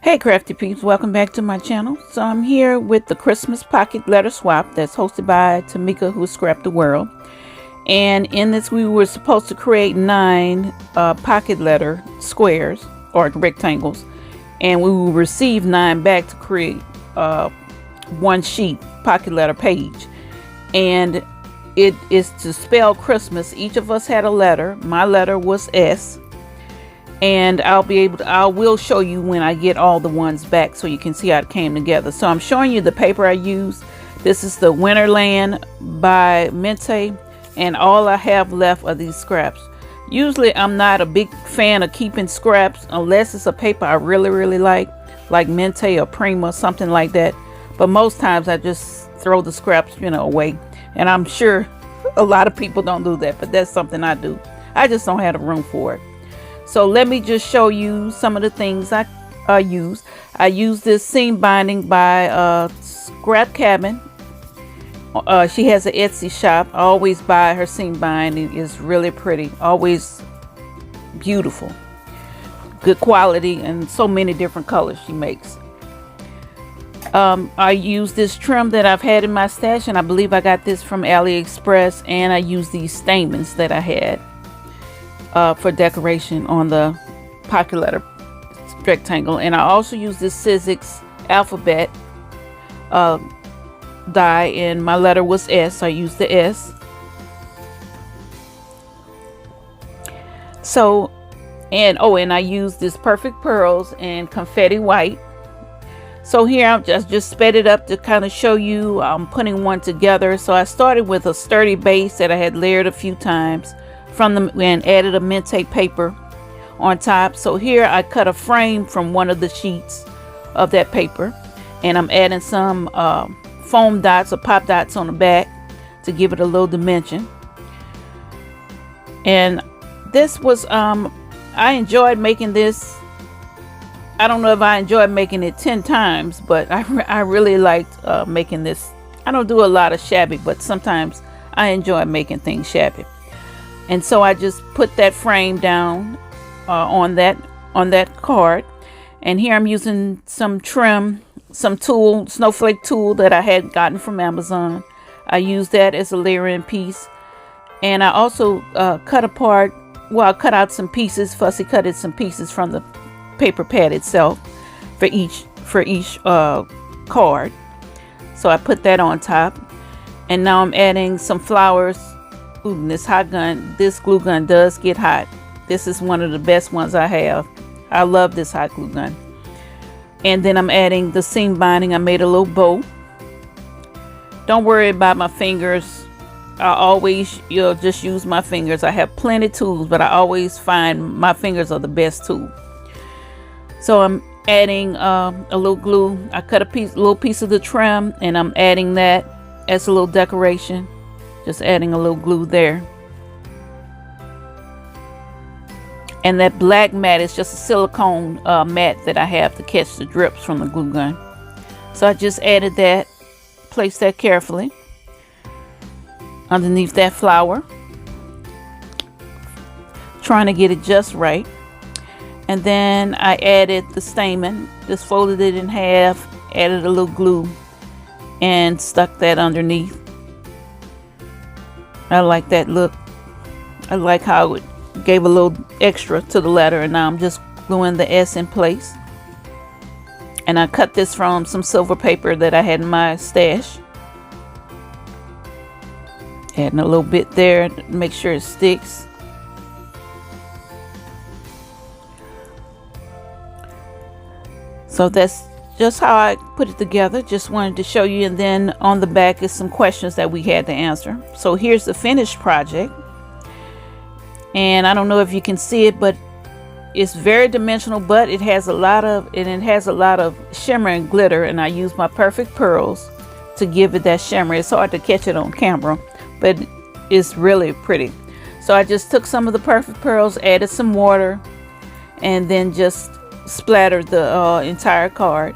Hey crafty peeps, welcome back to my channel. So I'm here with the Christmas pocket letter swap that's hosted by Tamika, who scrapped the world. And in this we were supposed to create 9 pocket letter squares or rectangles, and we will receive 9 back to create one sheet pocket letter page. And it is to spell Christmas. Each of us had a letter. My letter was S. And I will show you when I get all the ones back so you can see how it came together. So I'm showing you the paper I used. This is the Winterland by Mente, and all I have left are these scraps. Usually I'm not a big fan of keeping scraps unless it's a paper I really like Mente or Prima, something like that. But most times I just throw the scraps, away. And I'm sure a lot of people don't do that, but that's something I do. I just don't have the room for it. So let me just show you some of the things I used. I used this seam binding by Scrap Cabin. She has an Etsy shop. I always buy her seam binding. It's really pretty. Always beautiful. Good quality and so many different colors she makes. I use this trim that I've had in my stash, and I believe I got this from AliExpress. And I use these stamens that I had for decoration on the pocket letter rectangle. And I also use this Sizzix alphabet die, and my letter was S, so I used the S. So and I used this Perfect Pearls and confetti white. So here I'm just sped it up to kind of show you I'm putting one together. So I started with a sturdy base that I had layered a few times and added a Mente paper on top. So here I cut a frame from one of the sheets of that paper, and I'm adding some foam dots or pop dots on the back to give it a little dimension. And this was I enjoyed making this. I don't know if I enjoyed making it 10 times, but I really liked making this. I don't do a lot of shabby, but sometimes I enjoy making things shabby. And so I just put that frame down on that card. And here I'm using some trim, some tool, snowflake tool that I had gotten from Amazon. I used that as a layering piece. And I also cut out some pieces, fussy cutted some pieces from the paper pad itself for each card. So I put that on top. And now I'm adding some flowers. Ooh, this glue gun does get hot. This is one of the best ones I have. I love this hot glue gun. And then I'm adding the seam binding. I made a little bow. Don't worry about my fingers. I always just use my fingers. I have plenty of tools, but I always find my fingers are the best tool. So I'm adding a little glue. I cut a little piece of the trim, and I'm adding that as a little decoration. Just adding a little glue there. And that black mat is just a silicone mat that I have to catch the drips from the glue gun. So I just added that, placed that carefully underneath that flower, trying to get it just right. And then I added the stamen, just folded it in half, added a little glue, and stuck that underneath. I like that look. I like how it gave a little extra to the letter. And now I'm just gluing the S in place. And I cut this from some silver paper that I had in my stash. Adding a little bit there to make sure it sticks. So that's just how I put it together. Just wanted to show you. And then on the back is some questions that we had to answer. So here's the finished project. And I don't know if you can see it, but it's very dimensional, but it has a lot of shimmer and glitter. And I use my Perfect Pearls to give it that shimmer. It's hard to catch it on camera, but it's really pretty. So I just took some of the Perfect Pearls, added some water, and then just splattered the entire card.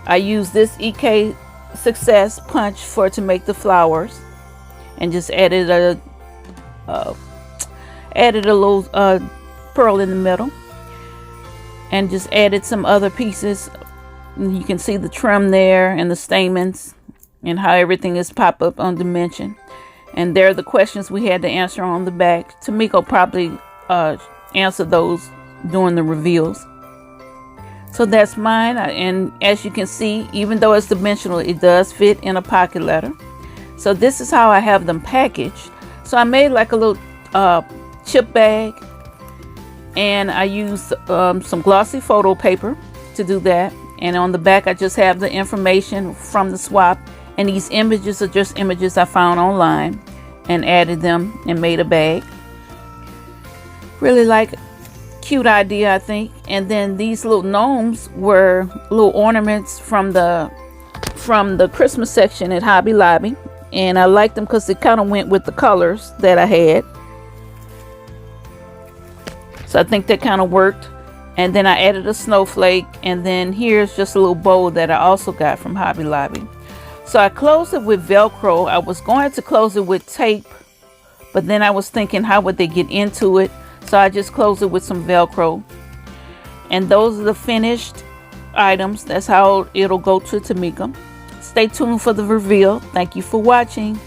I used this EK Success punch to make the flowers, and just added a little pearl in the middle. and just added some other pieces. You can see the trim there and the stamens and how everything is pop up on dimension. And there are the questions we had to answer on the back. Tamika probably answer those during the reveals. So that's mine. And as you can see, even though it's dimensional, it does fit in a pocket letter. So this is how I have them packaged. So I made like a little chip bag, and I used some glossy photo paper to do that. And on the back I just have the information from the swap, and these images are just images I found online and added them and made a bag. Really like, cute idea, I think. And then these little gnomes were little ornaments from the Christmas section at Hobby Lobby, and I liked them because it kind of went with the colors that I had. So I think that kind of worked. And then I added a snowflake, and then here's just a little bow that I also got from Hobby Lobby. So I closed it with Velcro. I was going to close it with tape, but then I was thinking, how would they get into it? So I just closed it with some Velcro. And those are the finished items. That's how it'll go to Tamika. Stay tuned for the reveal. Thank you for watching.